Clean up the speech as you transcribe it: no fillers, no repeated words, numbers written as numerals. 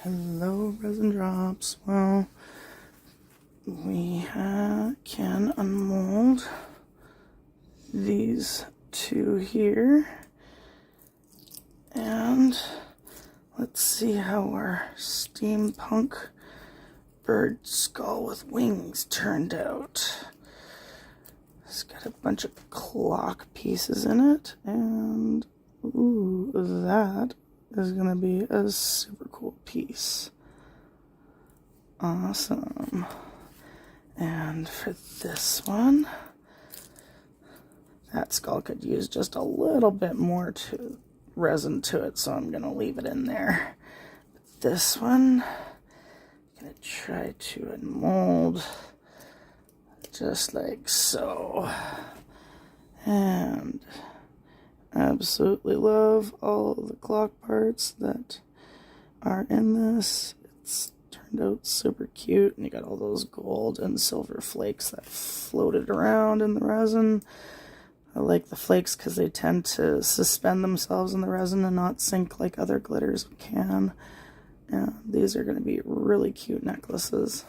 Hello, resin drops. Well, we can unmold these two here, and let's see how our steampunk bird skull with wings turned out. It's got a bunch of clock pieces in it, and ooh, that is gonna be a super cool piece. Awesome. And for this one, that skull could use just a little bit more resin to it, so I'm gonna leave it in there. But this one, I'm gonna try to unmold just like so. And absolutely love all of the clock parts that are in this. It's turned out super cute, and you got all those gold and silver flakes that floated around in the resin. I like the flakes because they tend to suspend themselves in the resin and not sink like other glitters can. And these are going to be really cute necklaces.